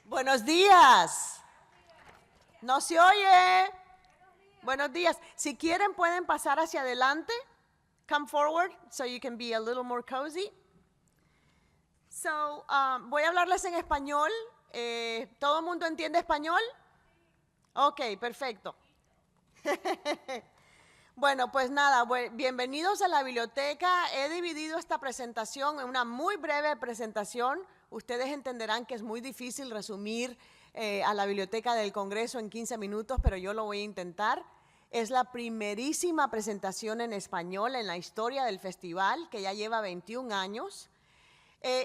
Buenos días. ¿No se oye? Buenos días. Si quieren pueden pasar hacia adelante. Come forward so you can be a little more cozy. So, voy a hablarles en español. ¿Todo el mundo entiende español? Ok, perfecto. Bueno, pues nada, bienvenidos a la biblioteca. He dividido esta presentación en una muy breve presentación. Ustedes entenderán que es muy difícil resumir a la Biblioteca del Congreso en 15 minutos, pero yo lo voy a intentar. Es la primerísima presentación en español en la historia del festival, que ya lleva 21 años.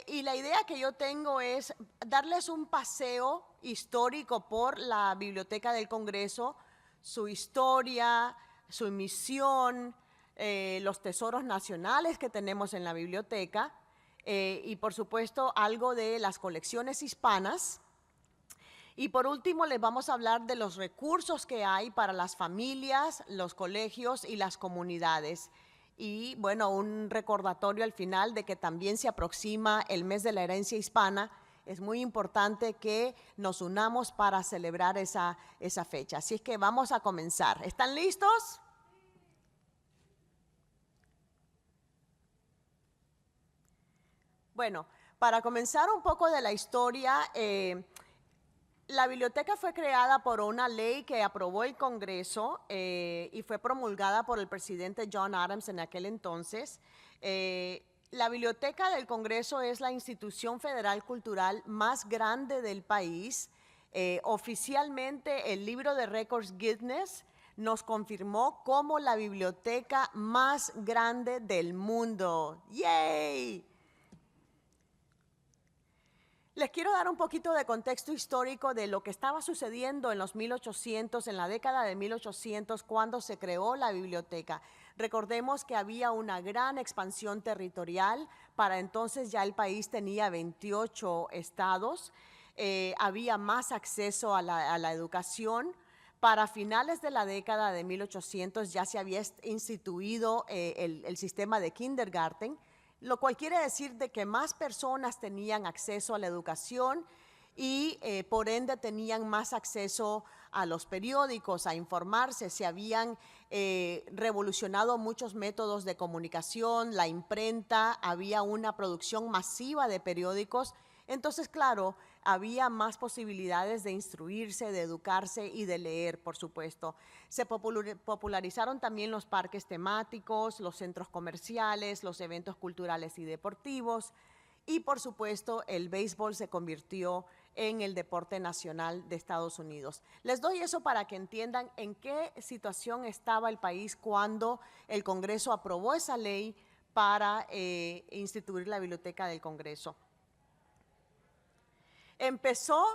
Y la idea que yo tengo es darles un paseo histórico por la Biblioteca del Congreso, su historia, su misión, los tesoros nacionales que tenemos en la biblioteca y por supuesto algo de las colecciones hispanas. Y por último les vamos a hablar de los recursos que hay para las familias, los colegios y las comunidades. Y bueno, un recordatorio al final de que también se aproxima el mes de la herencia hispana. Es muy importante que nos unamos para celebrar esa fecha. Así es que vamos a comenzar. ¿Están listos? Bueno, para comenzar un poco de la historia, la biblioteca fue creada por una ley que aprobó el Congreso y fue promulgada por el presidente John Adams en aquel entonces. La Biblioteca del Congreso es la institución federal cultural más grande del país. Oficialmente, el libro de récords Guinness nos confirmó como la biblioteca más grande del mundo. ¡Yay! Les quiero dar un poquito de contexto histórico de lo que estaba sucediendo en los 1800, en la década de 1800, cuando se creó la biblioteca. Recordemos que había una gran expansión territorial. Para entonces ya el país tenía 28 estados. Había más acceso a la educación. Para finales de la década de 1800 ya se había instituido el sistema de kindergarten, lo cual quiere decir de que más personas tenían acceso a la educación y por ende tenían más acceso a los periódicos, a informarse. Se habían revolucionado muchos métodos de comunicación, la imprenta, había una producción masiva de periódicos. Entonces, claro, había más posibilidades de instruirse, de educarse y de leer, por supuesto. Se popularizaron también los parques temáticos, los centros comerciales, los eventos culturales y deportivos y, por supuesto, el béisbol se convirtió en el deporte nacional de Estados Unidos. Les doy eso para que entiendan en qué situación estaba el país cuando el Congreso aprobó esa ley para instituir la Biblioteca del Congreso. Empezó,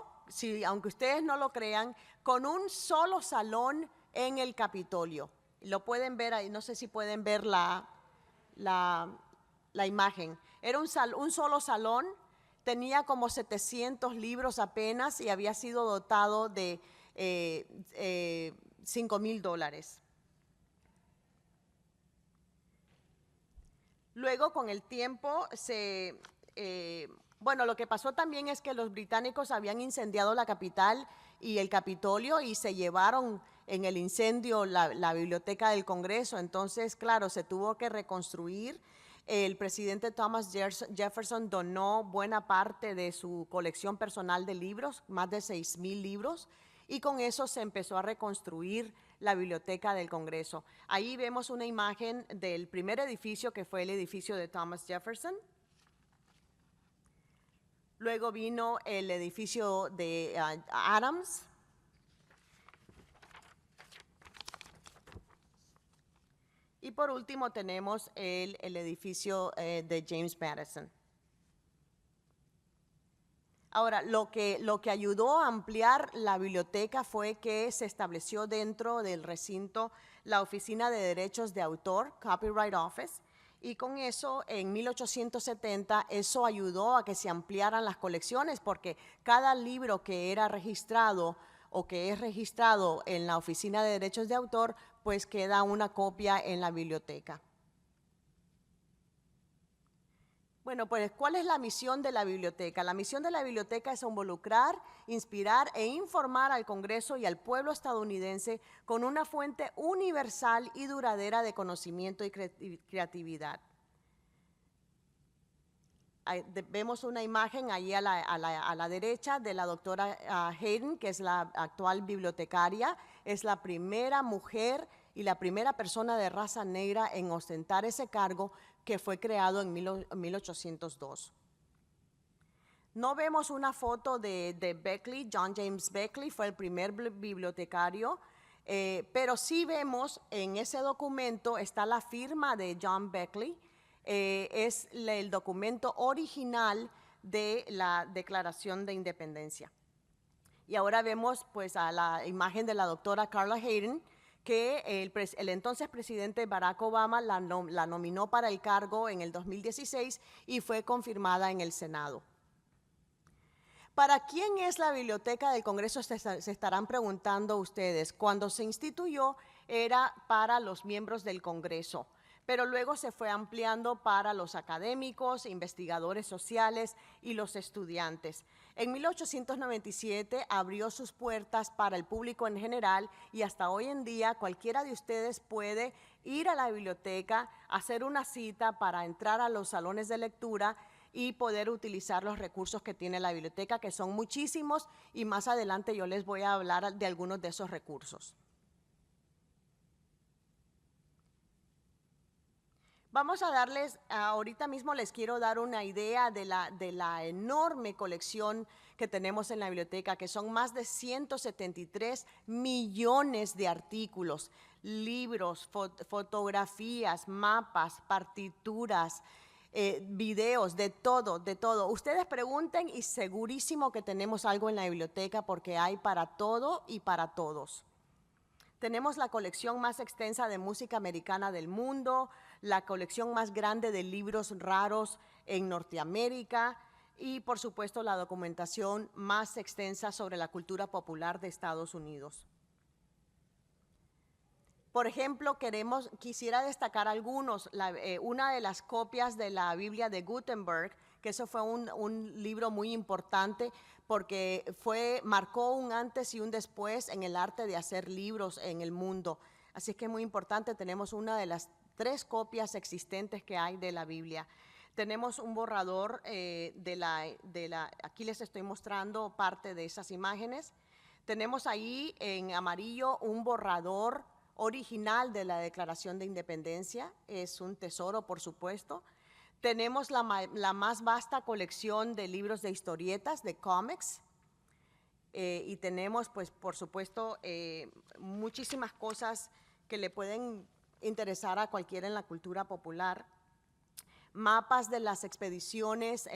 aunque ustedes no lo crean, con un solo salón en el Capitolio. Lo pueden ver ahí, no sé si pueden ver la imagen. Era un solo salón, tenía como 700 libros apenas y había sido dotado de $5,000. Luego, con el tiempo, bueno, lo que pasó también es que los británicos habían incendiado la capital y el Capitolio y se llevaron en el incendio la Biblioteca del Congreso. Entonces, claro, se tuvo que reconstruir. El presidente Thomas Jefferson donó buena parte de su colección personal de libros, más de 6,000 libros, y con eso se empezó a reconstruir la Biblioteca del Congreso. Ahí vemos una imagen del primer edificio, que fue el edificio de Thomas Jefferson. Luego vino el edificio de Adams. Y por último tenemos el edificio de James Madison. Ahora, lo que ayudó a ampliar la biblioteca fue que se estableció dentro del recinto la Oficina de Derechos de Autor, Copyright Office, y con eso, en 1870, eso ayudó a que se ampliaran las colecciones, porque cada libro que era registrado o que es registrado en la Oficina de Derechos de Autor, pues queda una copia en la biblioteca. Bueno, pues, ¿cuál es la misión de la biblioteca? La misión de la biblioteca es involucrar, inspirar e informar al Congreso y al pueblo estadounidense con una fuente universal y duradera de conocimiento y creatividad. Vemos una imagen ahí a la derecha de la doctora Hayden, que es la actual bibliotecaria. Es la primera mujer y la primera persona de raza negra en ostentar ese cargo, que fue creado en 1802. No vemos una foto de Beckley. John James Beckley fue el primer bibliotecario, pero sí vemos en ese documento está la firma de John Beckley. Es el documento original de la Declaración de Independencia. Y ahora vemos pues a la imagen de la doctora Carla Hayden, que el entonces presidente Barack Obama la nominó para el cargo en el 2016 y fue confirmada en el Senado. ¿Para quién es la Biblioteca del Congreso? Se estarán preguntando ustedes. Cuando se instituyó era para los miembros del Congreso, pero luego se fue ampliando para los académicos, investigadores sociales y los estudiantes. En 1897 abrió sus puertas para el público en general y hasta hoy en día cualquiera de ustedes puede ir a la biblioteca, hacer una cita para entrar a los salones de lectura y poder utilizar los recursos que tiene la biblioteca, que son muchísimos, y más adelante yo les voy a hablar de algunos de esos recursos. Vamos a darles, ahorita mismo les quiero dar una idea de la enorme colección que tenemos en la biblioteca, que son más de 173 millones de artículos, libros, fotografías, mapas, partituras, videos, de todo, de todo. Ustedes pregunten y segurísimo que tenemos algo en la biblioteca porque hay para todo y para todos. Tenemos la colección más extensa de música americana del mundo, la colección más grande de libros raros en Norteamérica y, por supuesto, la documentación más extensa sobre la cultura popular de Estados Unidos. Por ejemplo, quisiera destacar algunos. Una de las copias de la Biblia de Gutenberg, que eso fue un libro muy importante porque marcó un antes y un después en el arte de hacer libros en el mundo. Así es que es muy importante. Tenemos una de las 3 copias existentes que hay de la Biblia. Tenemos un borrador aquí les estoy mostrando parte de esas imágenes. Tenemos ahí en amarillo un borrador original de la Declaración de Independencia. Es un tesoro, por supuesto. Tenemos la más vasta colección de libros de historietas, de cómics, y tenemos, pues, por supuesto, muchísimas cosas que le pueden interesar a cualquiera en la cultura popular. Mapas de las expediciones,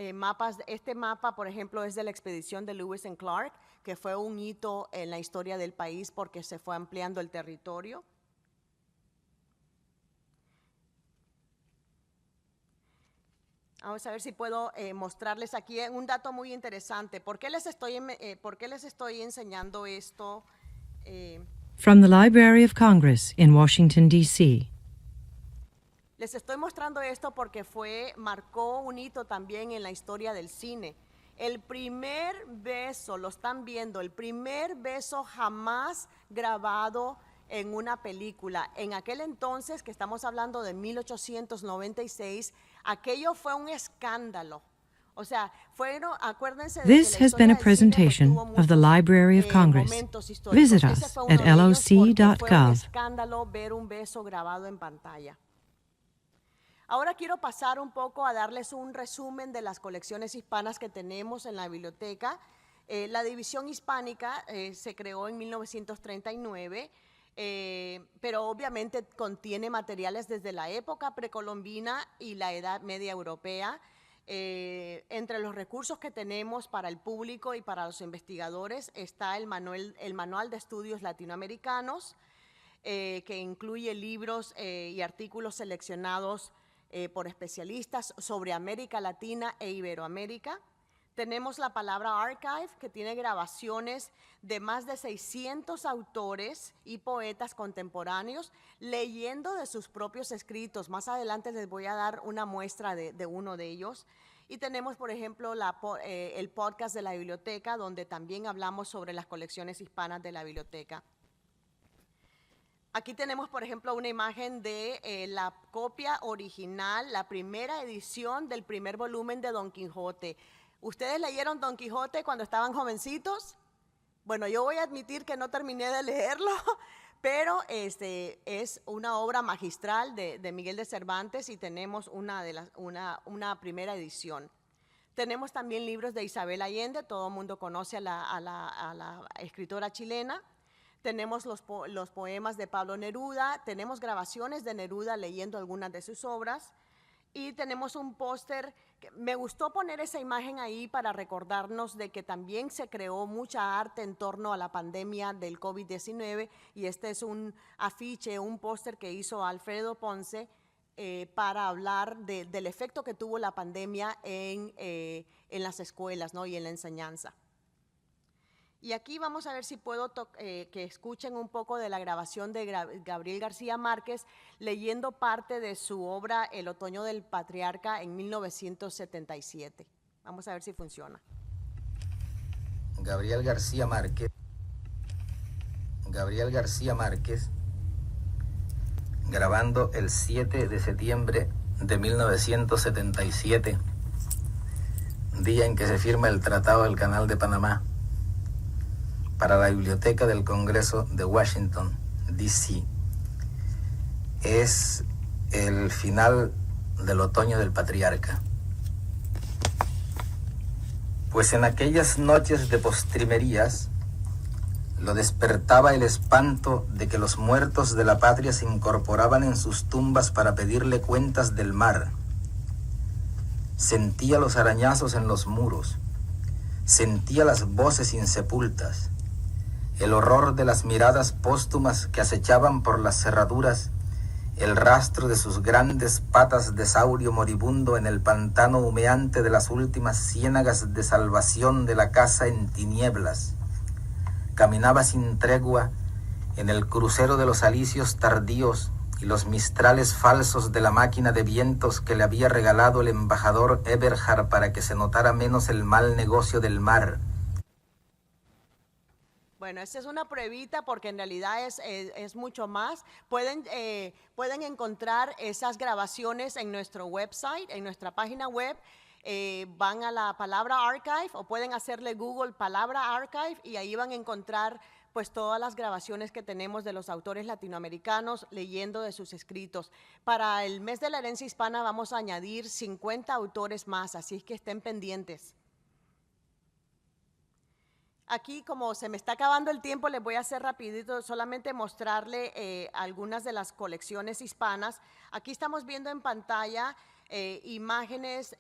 este mapa, por ejemplo, es de la expedición de Lewis and Clark, que fue un hito en la historia del país porque se fue ampliando el territorio. Vamos a ver si puedo mostrarles aquí un dato muy interesante. ¿Por qué les estoy enseñando esto? From the Library of Congress in Washington, D.C. Les estoy mostrando esto porque marcó un hito también en la historia del cine. El primer beso, lo están viendo, el primer beso jamás grabado en una película. En aquel entonces, que estamos hablando de 1896, aquello fue un escándalo. O sea, acuérdense de que This has been a presentation of the Library of Congress. Visit us at loc.gov. Fue un escándalo ver un beso grabado en pantalla. Ahora quiero pasar un poco a darles un resumen de las colecciones hispanas que tenemos en la biblioteca. La división hispánica se creó en 1939, pero obviamente contiene materiales desde la época precolombina y la Edad Media Europea. Entre los recursos que tenemos para el público y para los investigadores está el manual de estudios latinoamericanos, que incluye libros y artículos seleccionados por especialistas sobre América Latina e Iberoamérica. Tenemos la palabra archive, que tiene grabaciones de más de 600 autores y poetas contemporáneos leyendo de sus propios escritos. Más adelante les voy a dar una muestra de uno de ellos. Y tenemos, por ejemplo, el podcast de la biblioteca, donde también hablamos sobre las colecciones hispanas de la biblioteca. Aquí tenemos, por ejemplo, una imagen de la copia original, la primera edición del primer volumen de Don Quijote. ¿Ustedes leyeron Don Quijote cuando estaban jovencitos? Bueno, yo voy a admitir que no terminé de leerlo, pero es una obra magistral de Miguel de Cervantes y tenemos una primera edición. Tenemos también libros de Isabel Allende, todo el mundo conoce a la escritora chilena. Tenemos los poemas de Pablo Neruda, tenemos grabaciones de Neruda leyendo algunas de sus obras y tenemos un póster. Me gustó poner esa imagen ahí para recordarnos de que también se creó mucha arte en torno a la pandemia del COVID-19 y este es un afiche, un póster que hizo Alfredo Ponce para hablar del efecto que tuvo la pandemia en las escuelas, ¿no? Y en la enseñanza. Y aquí vamos a ver si puedo que escuchen un poco de la grabación de Gabriel García Márquez leyendo parte de su obra El otoño del patriarca en 1977. Vamos a ver si funciona. Gabriel García Márquez, grabando el 7 de septiembre de 1977, día en que se firma el Tratado del Canal de Panamá, para la Biblioteca del Congreso de Washington, D.C. Es el final del otoño del patriarca. Pues en aquellas noches de postrimerías lo despertaba el espanto de que los muertos de la patria se incorporaban en sus tumbas para pedirle cuentas del mar. Sentía los arañazos en los muros, sentía las voces insepultas, el horror de las miradas póstumas que acechaban por las cerraduras, el rastro de sus grandes patas de saurio moribundo en el pantano humeante de las últimas ciénagas de salvación de la casa en tinieblas. Caminaba sin tregua en el crucero de los alicios tardíos y los mistrales falsos de la máquina de vientos que le había regalado el embajador Eberhard para que se notara menos el mal negocio del mar. Bueno, esta es una pruebita porque en realidad es mucho más. Pueden encontrar esas grabaciones en nuestro website, en nuestra página web. Van a la palabra archive o pueden hacerle Google palabra archive y ahí van a encontrar pues todas las grabaciones que tenemos de los autores latinoamericanos leyendo de sus escritos. Para el mes de la herencia hispana vamos a añadir 50 autores más, así es que estén pendientes. Aquí, como se me está acabando el tiempo, les voy a hacer rapidito, solamente mostrarle algunas de las colecciones hispanas. Aquí estamos viendo en pantalla imágenes,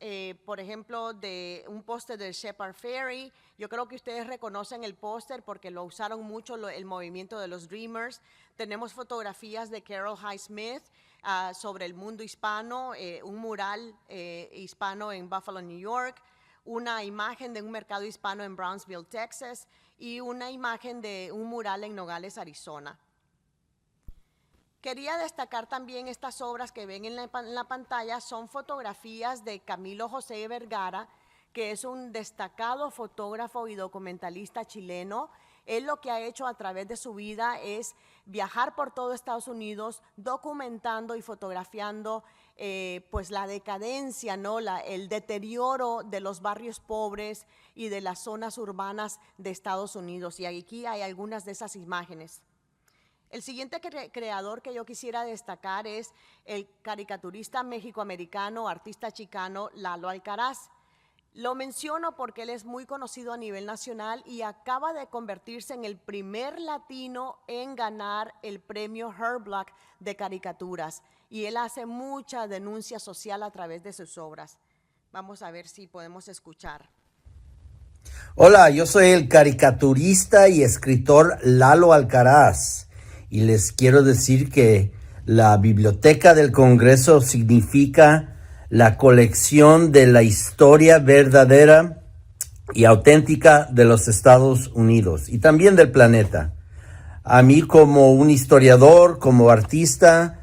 por ejemplo, de un póster de Shepard Fairey. Yo creo que ustedes reconocen el póster porque lo usaron mucho el movimiento de los Dreamers. Tenemos fotografías de Carol Highsmith sobre el mundo hispano, un mural hispano en Buffalo, New York. Una imagen de un mercado hispano en Brownsville, Texas, y una imagen de un mural en Nogales, Arizona. Quería destacar también estas obras que ven en la pantalla, son fotografías de Camilo José Vergara, que es un destacado fotógrafo y documentalista chileno. Él lo que ha hecho a través de su vida es viajar por todo Estados Unidos, documentando y fotografiando pues la decadencia, ¿no? El deterioro de los barrios pobres y de las zonas urbanas de Estados Unidos. Y aquí hay algunas de esas imágenes. El siguiente creador que yo quisiera destacar es el caricaturista mexicoamericano, artista chicano Lalo Alcaraz. Lo menciono porque él es muy conocido a nivel nacional y acaba de convertirse en el primer latino en ganar el premio Herblock de caricaturas. Y él hace mucha denuncia social a través de sus obras. Vamos a ver si podemos escuchar. Hola, yo soy el caricaturista y escritor Lalo Alcaraz. Y les quiero decir que la Biblioteca del Congreso significa la colección de la historia verdadera y auténtica de los Estados Unidos y también del planeta. A mí, como un historiador, como artista,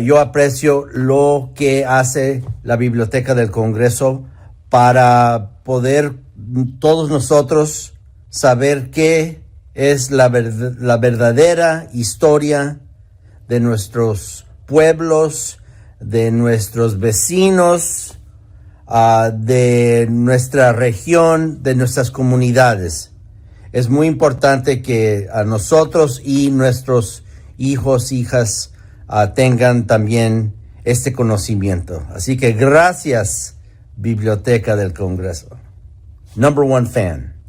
yo aprecio lo que hace la Biblioteca del Congreso para poder todos nosotros saber qué es la verdadera historia de nuestros pueblos, de nuestros vecinos, de nuestra región, de nuestras comunidades. Es muy importante que a nosotros y nuestros hijos, hijas, tengan también este conocimiento. Así que gracias, Biblioteca del Congreso. Number one fan.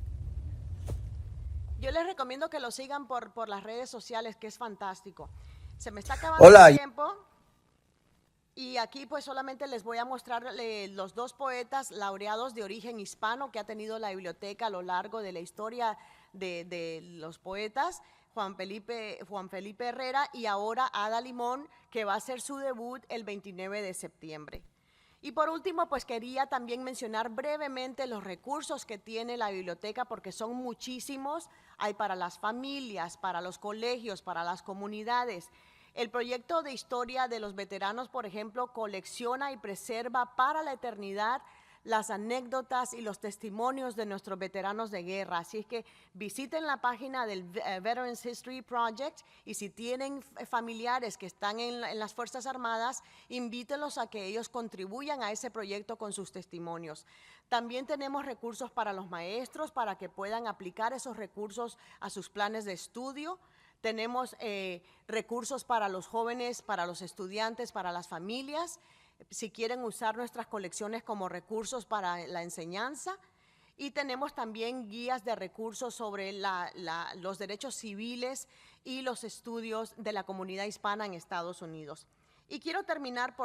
Yo les recomiendo que lo sigan por las redes sociales, que es fantástico. Se me está acabando el tiempo. Y aquí pues solamente les voy a mostrar los dos poetas laureados de origen hispano que ha tenido la biblioteca a lo largo de la historia de los poetas, Juan Felipe Herrera y ahora Ada Limón, que va a hacer su debut el 29 de septiembre. Y por último, pues quería también mencionar brevemente los recursos que tiene la biblioteca, porque son muchísimos. Hay para las familias, para los colegios, para las comunidades. El proyecto de historia de los veteranos, por ejemplo, colecciona y preserva para la eternidad las anécdotas y los testimonios de nuestros veteranos de guerra. Así es que visiten la página del Veterans History Project y si tienen familiares que están en las Fuerzas Armadas, invítenlos a que ellos contribuyan a ese proyecto con sus testimonios. También tenemos recursos para los maestros para que puedan aplicar esos recursos a sus planes de estudio. Tenemos recursos para los jóvenes, para los estudiantes, para las familias, si quieren usar nuestras colecciones como recursos para la enseñanza. Y tenemos también guías de recursos sobre los derechos civiles y los estudios de la comunidad hispana en Estados Unidos. Y quiero terminar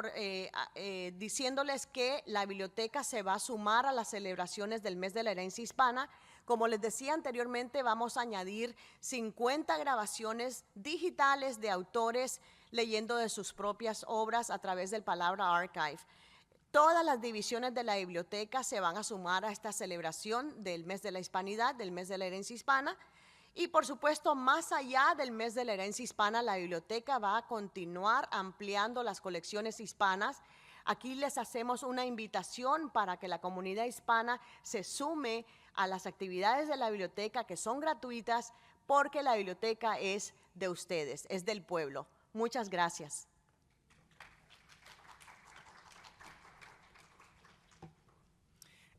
diciéndoles que la biblioteca se va a sumar a las celebraciones del mes de la herencia hispana. Como les decía anteriormente, vamos a añadir 50 grabaciones digitales de autores leyendo de sus propias obras a través del Palabra Archive. Todas las divisiones de la biblioteca se van a sumar a esta celebración del mes de la hispanidad, del mes de la herencia hispana. Y por supuesto, más allá del mes de la herencia hispana, la biblioteca va a continuar ampliando las colecciones hispanas. Aquí les hacemos una invitación para que la comunidad hispana se sume a las actividades de la biblioteca, que son gratuitas, porque la biblioteca es de ustedes, es del pueblo. Muchas gracias.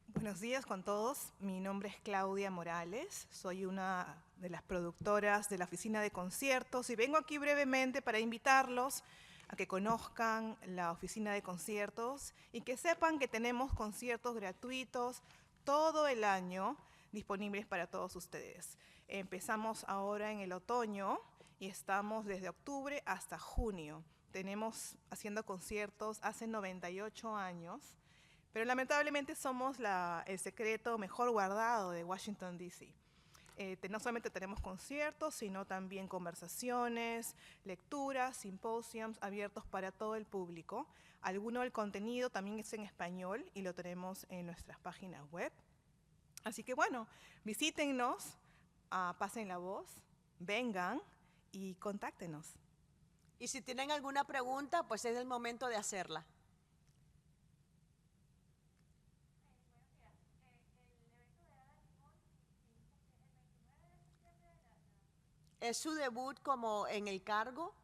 Buenos días con todos. Mi nombre es Claudia Morales. Soy una de las productoras de la Oficina de Conciertos y vengo aquí brevemente para invitarlos a que conozcan la Oficina de Conciertos y que sepan que tenemos conciertos gratuitos todo el año disponibles para todos ustedes. Empezamos ahora en el otoño y estamos desde octubre hasta junio. Tenemos haciendo conciertos hace 98 años, pero lamentablemente somos el secreto mejor guardado de Washington, D.C. No solamente tenemos conciertos, sino también conversaciones, lecturas, simposios abiertos para todo el público. Alguno del contenido también es en español y lo tenemos en nuestras páginas web. Así que bueno, visítennos, pasen la voz, vengan y contáctenos. Y si tienen alguna pregunta, pues es el momento de hacerla. Es su debut como en el cargo.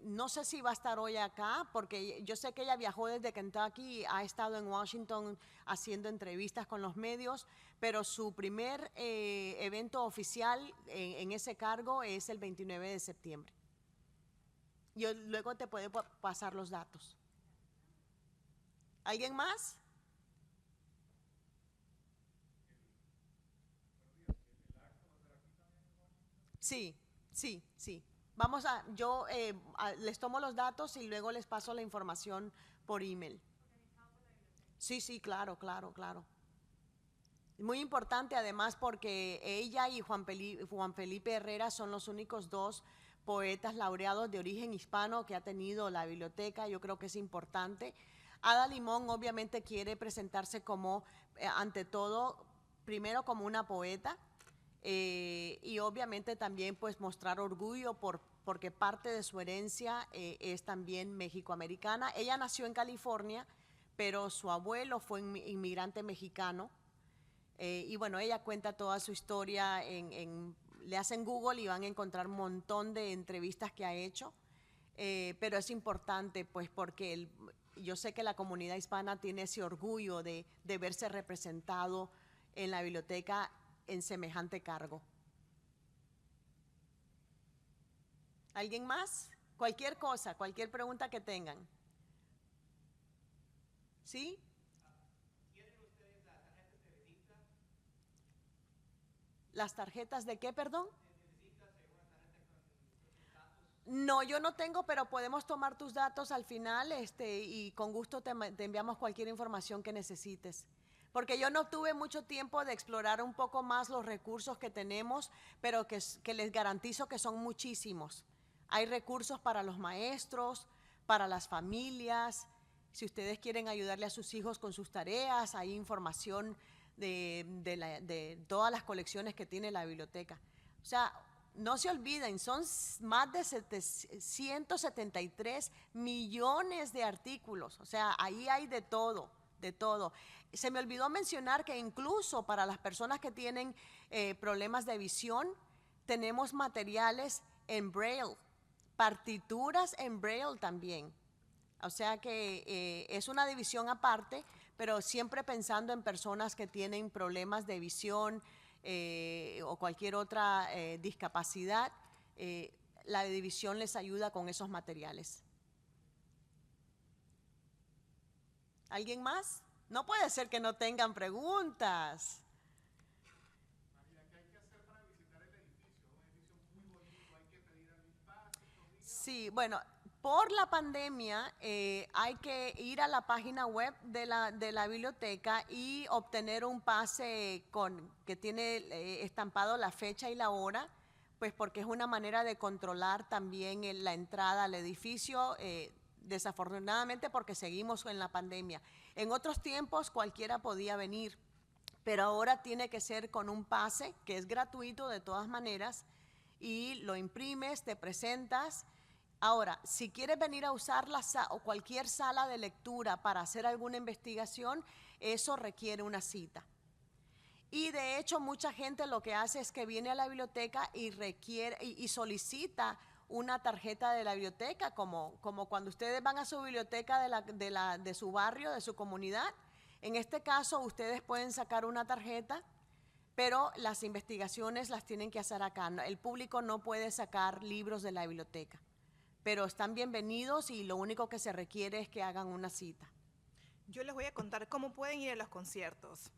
No sé si va a estar hoy acá, porque yo sé que ella viajó desde Kentucky, ha estado en Washington haciendo entrevistas con los medios, pero su primer evento oficial en ese cargo es el 29 de septiembre. Yo luego te puedo pasar los datos. ¿Alguien más? Sí, sí, sí. Les tomo los datos y luego les paso la información por email. Sí, claro. Muy importante además porque ella y Juan Felipe Herrera son los únicos dos poetas laureados de origen hispano que ha tenido la biblioteca. Yo creo que es importante. Ada Limón obviamente quiere presentarse como, ante todo, primero como una poeta, y obviamente también pues mostrar orgullo porque parte de su herencia es también mexicoamericana. Ella nació en California, pero su abuelo fue inmigrante mexicano. Y bueno, ella cuenta toda su historia, le hacen Google y van a encontrar un montón de entrevistas que ha hecho, pero es importante pues porque yo sé que la comunidad hispana tiene ese orgullo de verse representado en la biblioteca en semejante cargo. ¿Alguien más? Cualquier cosa, cualquier pregunta que tengan. ¿Sí? ¿Tienen ustedes las tarjetas de visita? ¿Las tarjetas de qué, perdón? No, yo no tengo, pero podemos tomar tus datos al final y con gusto te enviamos cualquier información que necesites. Porque yo no tuve mucho tiempo de explorar un poco más los recursos que tenemos, pero que les garantizo que son muchísimos. Hay recursos para los maestros, para las familias. Si ustedes quieren ayudarle a sus hijos con sus tareas, hay información de todas las colecciones que tiene la biblioteca. O sea, no se olviden, son más de 173 millones de artículos. O sea, ahí hay de todo, de todo. Se me olvidó mencionar que incluso para las personas que tienen problemas de visión, tenemos materiales en Braille, partituras en Braille también. O sea que es una división aparte, pero siempre pensando en personas que tienen problemas de visión o cualquier otra discapacidad, la división les ayuda con esos materiales. ¿Alguien más? No puede ser que no tengan preguntas. Sí, bueno, por la pandemia hay que ir a la página web de la biblioteca y obtener un pase que tiene estampado la fecha y la hora, pues porque es una manera de controlar también la entrada al edificio, desafortunadamente porque seguimos en la pandemia. En otros tiempos cualquiera podía venir, pero ahora tiene que ser con un pase que es gratuito de todas maneras y lo imprimes, te presentas. Ahora, si quieres venir a usar o cualquier sala de lectura para hacer alguna investigación, eso requiere una cita. Y de hecho, mucha gente lo que hace es que viene a la biblioteca y solicita una tarjeta de la biblioteca, como cuando ustedes van a su biblioteca de su barrio, de su comunidad. En este caso, ustedes pueden sacar una tarjeta, pero las investigaciones las tienen que hacer acá. El público no puede sacar libros de la biblioteca, pero están bienvenidos y lo único que se requiere es que hagan una cita. Yo les voy a contar cómo pueden ir a los conciertos.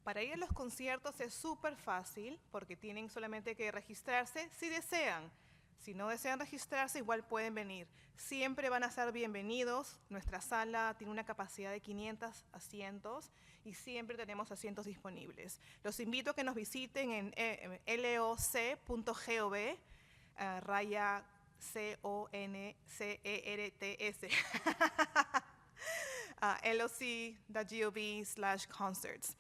Para ir a los conciertos es súper fácil porque tienen solamente que registrarse si desean. Si no desean registrarse, igual pueden venir. Siempre van a ser bienvenidos. Nuestra sala tiene una capacidad de 500 asientos y siempre tenemos asientos disponibles. Los invito a que nos visiten en loc.gov, CONCERTS, loc.gov/concerts.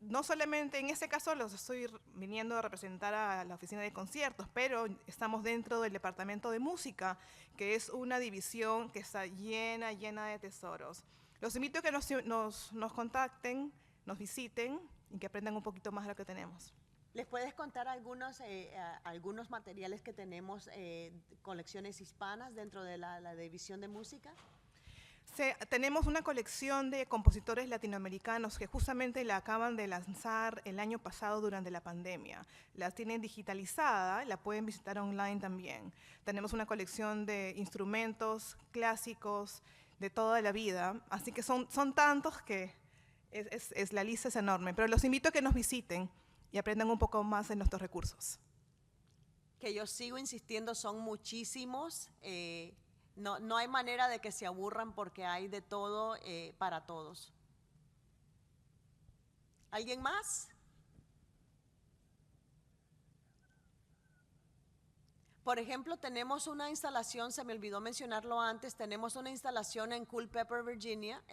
No solamente en este caso los estoy viniendo a representar a la oficina de conciertos, pero estamos dentro del departamento de música, que es una división que está llena de tesoros. Los invito a que nos contacten, nos visiten y que aprendan un poquito más de lo que tenemos. ¿Les puedes contar algunos materiales que tenemos, colecciones hispanas dentro de la división de música? Tenemos una colección de compositores latinoamericanos que justamente la acaban de lanzar el año pasado durante la pandemia. La tienen digitalizada, la pueden visitar online también. Tenemos una colección de instrumentos clásicos de toda la vida, así que son tantos que la lista es enorme, pero los invito a que nos visiten y aprendan un poco más de nuestros recursos. Que yo sigo insistiendo, son muchísimos. No hay manera de que se aburran porque hay de todo para todos. ¿Alguien más? Por ejemplo, tenemos una instalación, se me olvidó mencionarlo antes, tenemos una instalación en Culpeper, Virginia,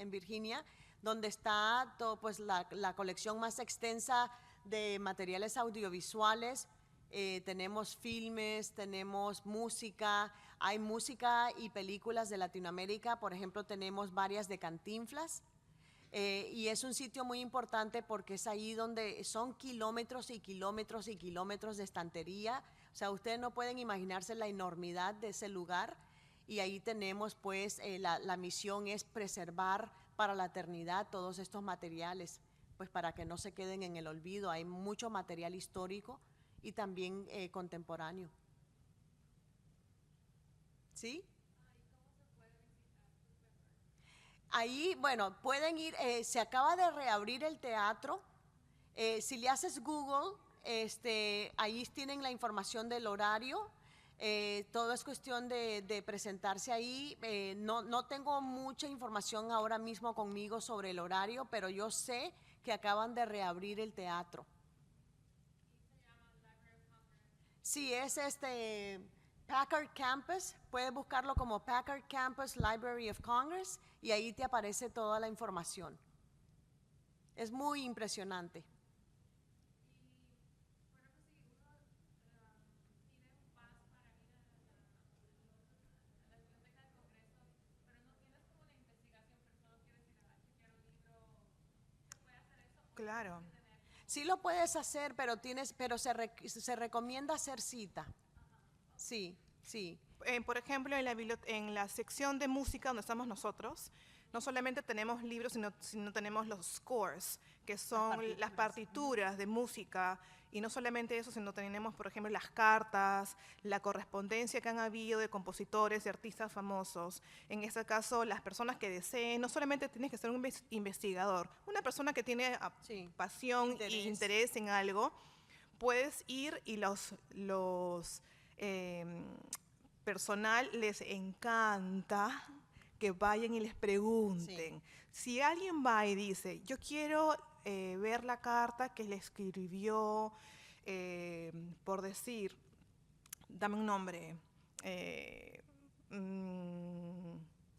donde está pues, la colección más extensa de materiales audiovisuales. Tenemos filmes, tenemos música, hay música y películas de Latinoamérica. Por ejemplo, tenemos varias de Cantinflas, Y es un sitio muy importante porque es ahí donde son kilómetros y kilómetros y kilómetros de estantería. O sea, ustedes no pueden imaginarse la enormidad de ese lugar. Y ahí tenemos, pues, la misión es preservar para la eternidad todos estos materiales, pues para que no se queden en el olvido. Hay mucho material histórico y también contemporáneo. ¿Sí? Ahí, bueno, pueden ir, se acaba de reabrir el teatro. Si le haces Google, ahí tienen la información del horario. Todo es cuestión de presentarse ahí. No tengo mucha información ahora mismo conmigo sobre el horario, pero yo sé que acaban de reabrir el teatro. Sí, es Packard Campus. Puedes buscarlo como Packard Campus Library of Congress y ahí te aparece toda la información. Es muy impresionante. Claro. Sí lo puedes hacer, pero se recomienda hacer cita. Sí, sí. Por ejemplo, en la sección de música donde estamos nosotros, no solamente tenemos libros, sino tenemos los scores, que son las partituras de música. Y no solamente eso, sino tenemos, por ejemplo, las cartas, la correspondencia que han habido de compositores, de artistas famosos. En este caso, las personas que deseen, no solamente tienes que ser un investigador, una persona que tiene pasión e interés en algo, puedes ir y los personal les encanta que vayan y les pregunten. Si alguien va y dice, yo quiero ver la carta que le escribió, por decir, dame un nombre,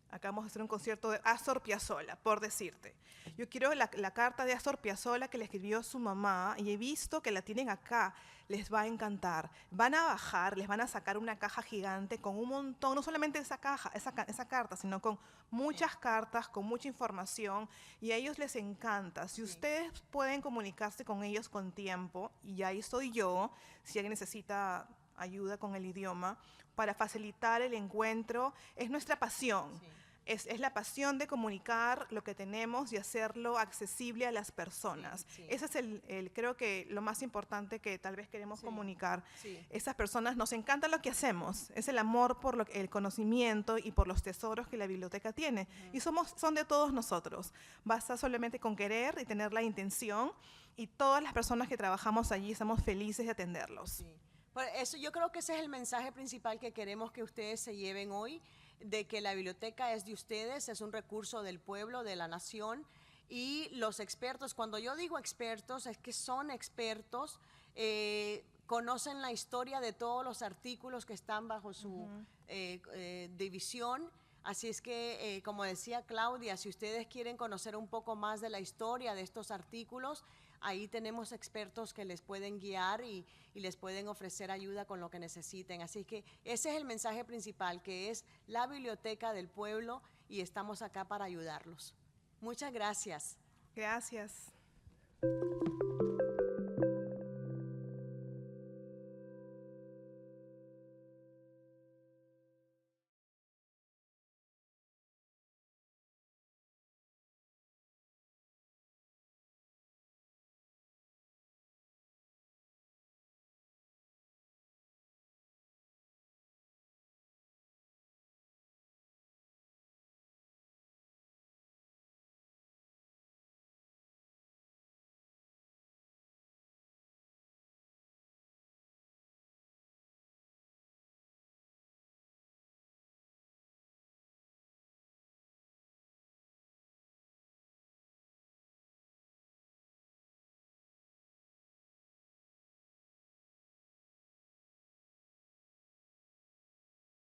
acabamos de hacer un concierto de Astor Piazzolla, por decirte. Yo quiero la carta de Astor Piazzolla que le escribió a su mamá y he visto que la tienen acá, les va a encantar. Van a bajar, les van a sacar una caja gigante con un montón, no solamente esa caja, esa carta, sino con muchas cartas, con mucha información y a ellos les encanta. Si ustedes pueden comunicarse con ellos con tiempo, y ahí estoy yo, si alguien necesita ayuda con el idioma, para facilitar el encuentro, es nuestra pasión. Es la pasión de comunicar lo que tenemos y hacerlo accesible a las personas. Ese es creo que lo más importante que tal vez queremos comunicar. Esas personas nos encanta lo que hacemos, es el amor por el conocimiento y por los tesoros que la biblioteca tiene. Y son de todos nosotros. Basta solamente con querer y tener la intención, y todas las personas que trabajamos allí estamos felices de atenderlos. Por eso yo creo que ese es el mensaje principal que queremos que ustedes se lleven hoy, de que la biblioteca es de ustedes, es un recurso del pueblo, de la nación, y los expertos, cuando yo digo expertos, es que son expertos, conocen la historia de todos los artículos que están bajo su división. Así es que, como decía Claudia, si ustedes quieren conocer un poco más de la historia de estos artículos, ahí tenemos expertos que les pueden guiar y les pueden ofrecer ayuda con lo que necesiten. Así que ese es el mensaje principal, que es la biblioteca del pueblo, y estamos acá para ayudarlos. Muchas gracias. Gracias.